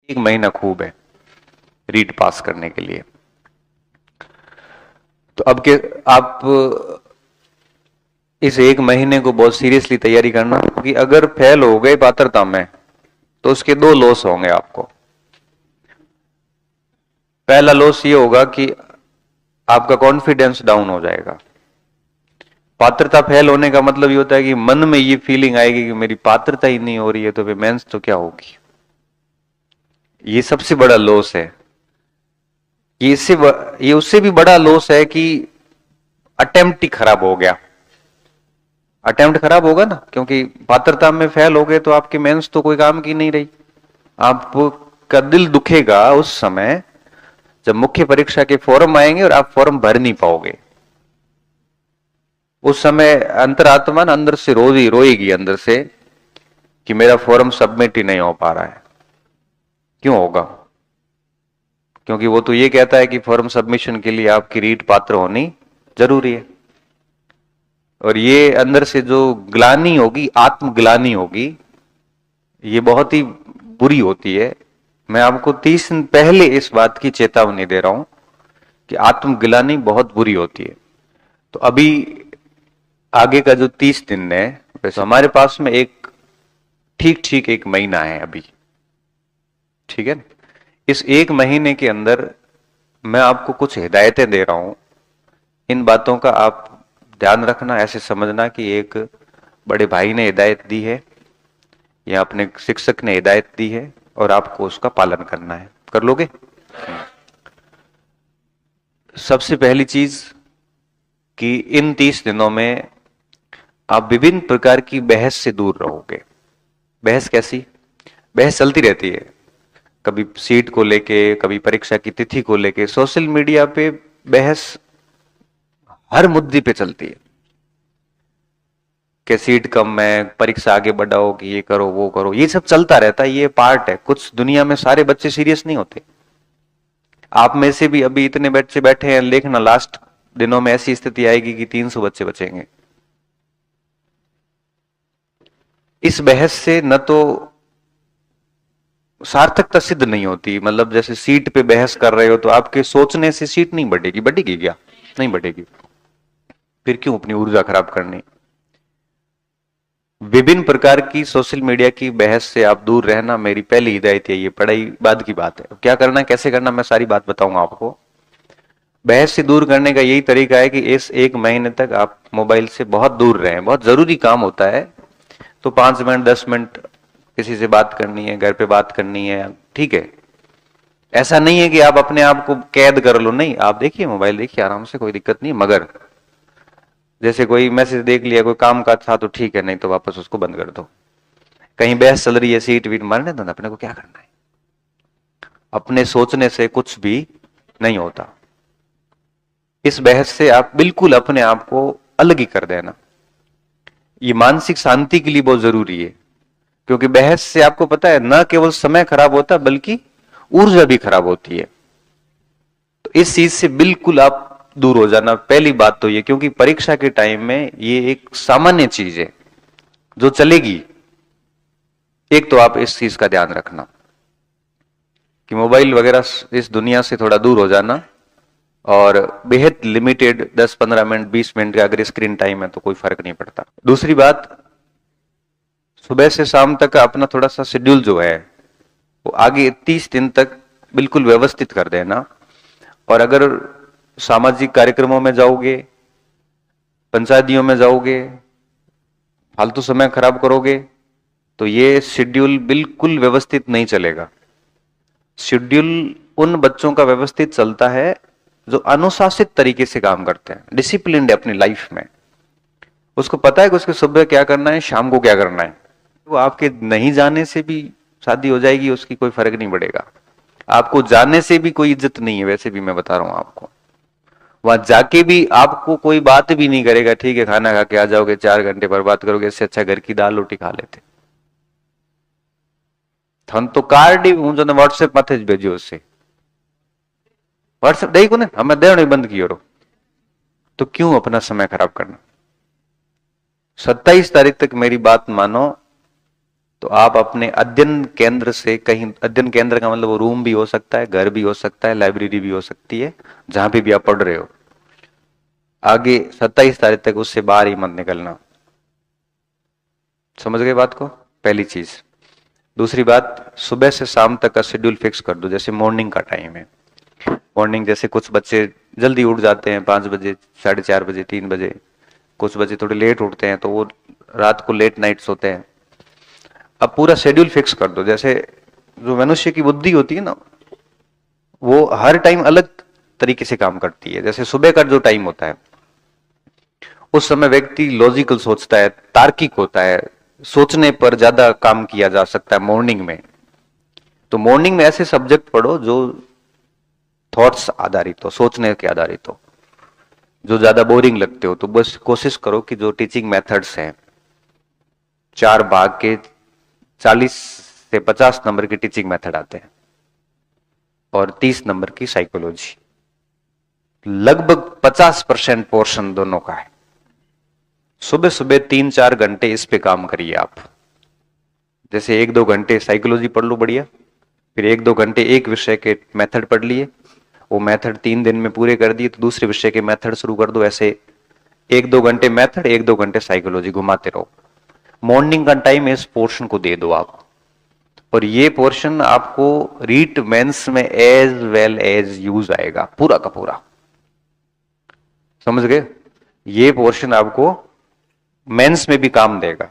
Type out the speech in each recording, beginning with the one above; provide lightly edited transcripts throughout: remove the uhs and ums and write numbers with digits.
एक महीना खूब है रीट पास करने के लिए। तो अब के आप इस एक महीने को बहुत सीरियसली तैयारी करना, क्योंकि अगर फेल हो गए पात्रता में तो उसके दो लॉस होंगे आपको। पहला लॉस ये होगा कि आपका कॉन्फिडेंस डाउन हो जाएगा। पात्रता फेल होने का मतलब ये होता है कि मन में ये फीलिंग आएगी कि मेरी पात्रता ही नहीं हो रही है, तो फिर मेंस तो क्या होगी। ये सबसे बड़ा लॉस है। ये इससे ये उससे भी बड़ा लॉस है कि अटेम्प्ट ही खराब हो गया। अटेम्प्ट खराब होगा ना, क्योंकि पात्रता में फेल हो गए तो आपकी मेंस तो कोई काम की नहीं रही। आपका दिल दुखेगा उस समय जब मुख्य परीक्षा के फॉर्म आएंगे और आप फॉर्म भर नहीं पाओगे। उस समय अंतरात्मा अंदर से रोएगी अंदर से कि मेरा फॉर्म सबमिट ही नहीं हो पा रहा है। क्यों होगा? क्योंकि वो तो ये कहता है कि फॉर्म सबमिशन के लिए आपकी रीट पात्र होनी जरूरी है। और ये अंदर से जो ग्लानी होगी, आत्मग्लानी होगी, ये बहुत ही बुरी होती है। मैं आपको 30 दिन पहले इस बात की चेतावनी दे रहा हूं कि आत्मग्लानी बहुत बुरी होती है। तो अभी आगे का जो 30 दिन है, वैसे हमारे पास में एक ठीक ठीक एक महीना है अभी, ठीक है। इस एक महीने के अंदर मैं आपको कुछ हिदायतें दे रहा हूं। इन बातों का आप ध्यान रखना। ऐसे समझना कि एक बड़े भाई ने हिदायत दी है या अपने शिक्षक ने हिदायत दी है और आपको उसका पालन करना है। कर लोगे? सबसे पहली चीज कि इन 30 दिनों में आप विभिन्न प्रकार की बहस से दूर रहोगे। बहस कैसी? बहस चलती रहती है, कभी सीट को लेके, कभी परीक्षा की तिथि को लेके। सोशल मीडिया पे बहस हर मुद्दे पे चलती है कि सीट कम है, परीक्षा आगे बढ़ाओ, कि ये करो वो करो। ये सब चलता रहता है, ये पार्ट है। कुछ दुनिया में सारे बच्चे सीरियस नहीं होते। आप में से भी अभी इतने बच्चे बैठे हैं, देखना लास्ट दिनों में ऐसी स्थिति आएगी कि 300 बच्चे बचेंगे। इस बहस से न तो सार्थकता सिद्ध नहीं होती। मतलब जैसे सीट पे बहस कर रहे हो तो आपके सोचने से सीट नहीं बढ़ेगी। बढ़ेगी क्या? नहीं बढ़ेगी। फिर क्यों अपनी ऊर्जा खराब करनी। विभिन्न प्रकार की सोशल मीडिया की बहस से आप दूर रहना मेरी पहली हिदायत है। ये पढ़ाई बाद की बात है, क्या करना है कैसे करना मैं सारी बात बताऊंगा आपको। बहस से दूर करने का यही तरीका है कि इस एक महीने तक आप मोबाइल से बहुत दूर रहें। बहुत जरूरी काम होता है तो 5 मिनट 10 मिनट किसी से बात करनी है, घर पे बात करनी है, ठीक है। ऐसा नहीं है कि आप अपने आप को कैद कर लो, नहीं। आप देखिए, मोबाइल देखिए आराम से, कोई दिक्कत नहीं। मगर जैसे कोई मैसेज देख लिया, कोई काम का था तो ठीक है, नहीं तो वापस उसको बंद कर दो। कहीं बहस चल रही है, सीट वीट मारने दो, अपने को क्या करना है। अपने सोचने से कुछ भी नहीं होता। इस बहस से आप बिल्कुल अपने आप को अलग ही कर देना। ये मानसिक शांति के लिए बहुत जरूरी है, क्योंकि बहस से आपको पता है न केवल समय खराब होता बल्कि ऊर्जा भी खराब होती है। तो इस चीज से बिल्कुल आप दूर हो जाना, पहली बात तो ये। क्योंकि परीक्षा के टाइम में ये एक सामान्य चीज है जो चलेगी। एक तो आप इस चीज का ध्यान रखना कि मोबाइल वगैरह इस दुनिया से थोड़ा दूर हो जाना, और बेहद लिमिटेड 10-15 मिनट 20 मिनट का अगर स्क्रीन टाइम है तो कोई फर्क नहीं पड़ता। दूसरी बात, सुबह से शाम तक का अपना थोड़ा सा शेड्यूल जो है वो आगे 30 दिन तक बिल्कुल व्यवस्थित कर देना। और अगर सामाजिक कार्यक्रमों में जाओगे, पंचायतियों में जाओगे, फालतू समय खराब करोगे तो ये शेड्यूल बिल्कुल व्यवस्थित नहीं चलेगा। शेड्यूल उन बच्चों का व्यवस्थित चलता है जो अनुशासित तरीके से काम करते हैं, डिसिप्लिन्ड है अपनी लाइफ में। उसको पता है कि उसके सुबह क्या करना है, शाम को क्या करना है। वो आपके नहीं जाने से भी शादी हो जाएगी, उसकी कोई फर्क नहीं पड़ेगा। आपको जाने से भी कोई इज्जत नहीं है, वैसे भी मैं बता रहा हूं आपको। वहां जाके भी आपको कोई बात भी नहीं करेगा, ठीक है खाना खा के आ जाओगे, 4 घंटे बर्बाद करोगे, इससे अच्छा घर की दाल रोटी खा लेते। हम तो कार्ड ही हूं जो व्हाट्सएप मत भेजियो, उससे व्हाट्सएप देखो ना, हमें देना बंद कियो रो। तो क्यों अपना समय खराब करना। 27 तारीख तक मेरी बात मानो, तो आप अपने अध्ययन केंद्र से कहीं, अध्ययन केंद्र का मतलब वो रूम भी हो सकता है, घर भी हो सकता है, लाइब्रेरी भी हो सकती है, जहां पे भी आप पढ़ रहे हो, आगे 27 तारीख तक उससे बाहर ही मत निकलना। समझ गए बात को? पहली चीज। दूसरी बात, सुबह से शाम तक का शेड्यूल फिक्स कर दो। जैसे मॉर्निंग का टाइम है, मॉर्निंग जैसे कुछ बच्चे जल्दी उठ जाते हैं 5 बजे, 4:30 बजे, 3 बजे, कुछ बच्चे थोड़े लेट उठते हैं तो वो रात को लेट नाइट सोते हैं। अब पूरा शेड्यूल फिक्स कर दो। जैसे जो मनुष्य की बुद्धि होती है ना, वो हर टाइम अलग तरीके से काम करती है। जैसे सुबह का जो टाइम होता है, उस समय व्यक्ति लॉजिकल सोचता है, तार्किक होता है, सोचने पर ज्यादा काम किया जा सकता है मॉर्निंग में। तो मॉर्निंग में ऐसे सब्जेक्ट पढ़ो जो थॉट्स आधारित हो, सोचने के आधारित हो। जो ज्यादा बोरिंग लगते हो तो बस कोशिश करो कि जो टीचिंग मेथड्स हैं, 4 भाग के 40 से 50 नंबर की टीचिंग मेथड आते हैं और 30 नंबर की साइकोलॉजी। लगभग 50% पोर्शन दोनों का है। सुबह सुबह 3-4 घंटे इस पे काम करिए आप। जैसे 1-2 घंटे साइकोलॉजी पढ़ लो बढ़िया, फिर 1-2 घंटे एक विषय के मेथड पढ़ लिए, वो मेथड 3 दिन में पूरे कर दिए तो दूसरे विषय के मेथड शुरू कर दो। ऐसे 1-2 घंटे मेथड, 1-2 घंटे साइकोलॉजी, घुमाते रहो। मॉर्निंग का टाइम इस पोर्शन को दे दो आप, और ये पोर्शन आपको रीट मेंस में एज वेल एज यूज आएगा, पूरा का पूरा। समझ गए? ये पोर्शन आपको मेंस में भी काम देगा।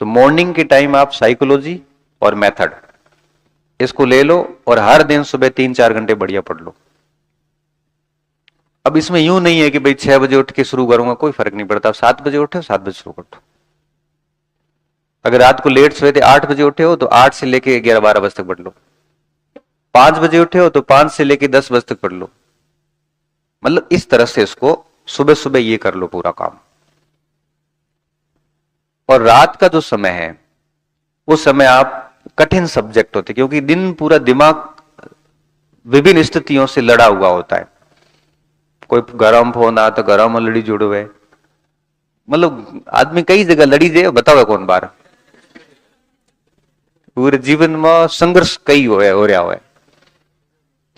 तो मॉर्निंग के टाइम आप साइकोलॉजी और मेथड इसको ले लो और हर दिन सुबह 3-4 घंटे बढ़िया पढ़ लो। अब इसमें यूं नहीं है कि भाई 6 बजे उठ के शुरू करूंगा, कोई फर्क नहीं पड़ता। 7 बजे उठे, 7 बजे शुरू कर दो। अगर रात को लेट सोए थे, 8 बजे उठे हो तो 8 से लेके 11-12 बजे तक पढ़ लो। 5 बजे उठे हो तो 5 से लेके 10 बजे तक पढ़ लो। मतलब इस तरह से इसको सुबह सुबह ये कर लो पूरा काम। और रात का जो समय है, उस समय आप कठिन सब्जेक्ट होते, क्योंकि दिन पूरा दिमाग विभिन्न स्थितियों से लड़ा हुआ होता है। कोई गरम फोन आ तो गरम लड़ी जुड़ो है, मतलब आदमी कई जगह लड़ी जाए, बताओ कौन बार पूरे जीवन में संघर्ष कई हो रहा है।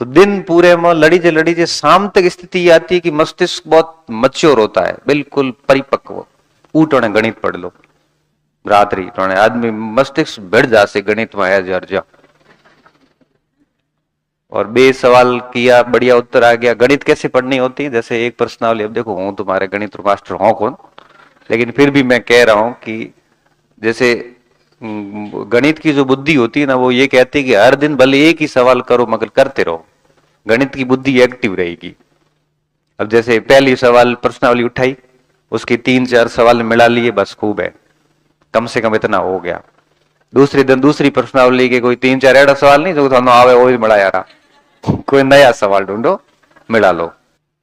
तो दिन पूरे में लड़ी जे शाम तक स्थिति आती है कि मस्तिष्क बहुत मच्योर होता है, बिल्कुल परिपक्व। ऊटने गणित पढ़ लो, रात्रि आदमी मस्तिष्क बढ़ जासे गणित में आया जा, और 2 सवाल किया, बढ़िया उत्तर आ गया। गणित कैसे पढ़नी होती है? जैसे एक प्रश्नावली, अब देखो हूं तुम्हारे गणित मास्टर हूं कौन, लेकिन फिर भी मैं कह रहा हूं कि जैसे गणित की जो बुद्धि होती है ना, वो ये कहती है कि हर दिन भले एक ही सवाल करो मगर करते रहो, गणित की बुद्धि एक्टिव रहेगी। अब जैसे पहली सवाल प्रश्नावली उठाई, उसके 3-4 सवाल मिला लिए, बस खूब है, कम से कम इतना हो गया। दूसरे दिन दूसरी प्रश्नावली के कोई 3-4 ऐसा सवाल नहीं जो थानू आवे वो ही मिला यार, कोई नया सवाल ढूंढो, मिला लो।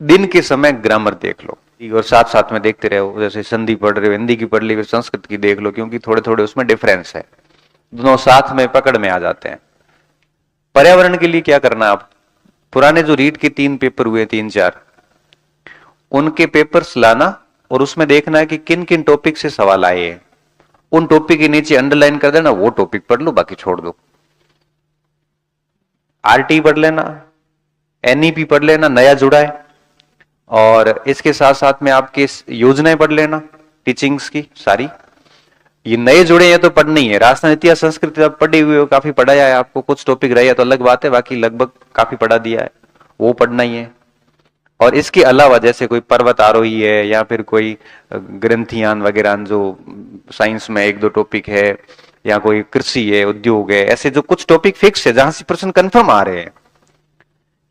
दिन के समय ग्रामर देख लो और साथ साथ में देखते रहो। जैसे संधि पढ़ रहे हो, हिंदी की पढ़ ली, फिर संस्कृत की देख लो, क्योंकि थोड़े थोड़े उसमें डिफरेंस है, दोनों साथ में पकड़ में आ जाते हैं। पर्यावरण के लिए क्या करना, आप पुराने जो रीट के 3 पेपर हुए, 3-4, उनके पेपर्स लाना और उसमें देखना है कि किन किन टॉपिक से सवाल आए हैं। उन टॉपिक के नीचे अंडरलाइन कर देना, वो टॉपिक पढ़ लो, बाकी छोड़ दो। आरटी पढ़ लेना, एनईपी पढ़ लेना, नया जुड़ा है, और इसके साथ साथ में आपकी योजनाएं पढ़ लेना टीचिंग्स की सारी। ये नए जुड़े हैं तो पढ़ना ही है। राजस्थान इतिहास संस्कृति आप पढ़े हुए हो, काफी पढ़ाया है आपको, कुछ टॉपिक रहे है तो अलग बात है, बाकी लगभग काफी पढ़ा दिया है, वो पढ़ना ही है। और इसके अलावा जैसे कोई पर्वत आरोही है या फिर कोई ग्रंथियान वगैरह जो साइंस में 1-2 टॉपिक है, या कोई कृषि है, उद्योग है, ऐसे जो कुछ टॉपिक फिक्स है जहां से प्रश्न कंफर्म आ रहे हैं।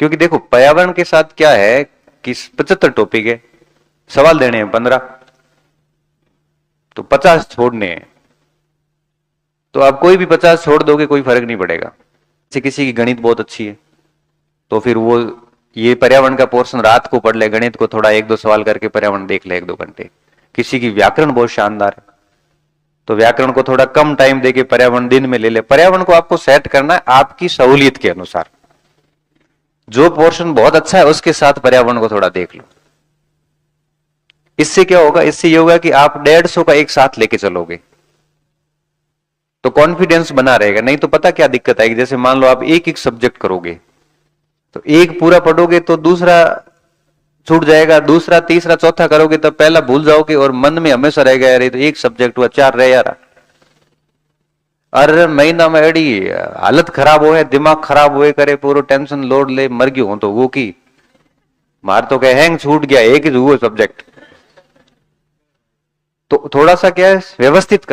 क्योंकि देखो पर्यावरण के साथ क्या है कि 75 टॉपिक है, सवाल देने हैं 15, तो 50 छोड़ने हैं। तो आप कोई भी 50 छोड़ दोगे कोई फर्क नहीं पड़ेगा। जैसे किसी की गणित बहुत अच्छी है तो फिर वो ये पर्यावरण का पोर्शन रात को पढ़ ले, गणित को थोड़ा 1-2 सवाल करके पर्यावरण देख ले 1-2 घंटे। किसी की व्याकरण बहुत शानदार है तो व्याकरण को थोड़ा कम टाइम देके पर्यावरण दिन में ले ले। पर्यावरण को आपको सेट करना है आपकी सहूलियत के अनुसार। जो पोर्शन बहुत अच्छा है उसके साथ पर्यावरण को थोड़ा देख लो। इससे क्या होगा, इससे ये होगा कि आप 150 का एक साथ लेके चलोगे। तो कॉन्फिडेंस बना रहेगा। नहीं तो पता क्या दिक्कत आएगी, जैसे मान लो आप एक एक सब्जेक्ट करोगे तो एक पूरा पढ़ोगे तो दूसरा छूट जाएगा, दूसरा तीसरा चौथा करोगे तो पहला भूल जाओगे और मन में हमेशा रहेगा यार ये तो एक सब्जेक्ट हुआ, चार रह यार। अरे महीना में एडी हालत खराब हो है, दिमाग खराब हुए करे, पूरा टेंशन लोड ले मर गयो हो तो वो की मार तो कहे हैंग छूट गया एक ही हुआ सब्जेक्ट। तो थोड़ा सा क्या है व्यवस्थित कर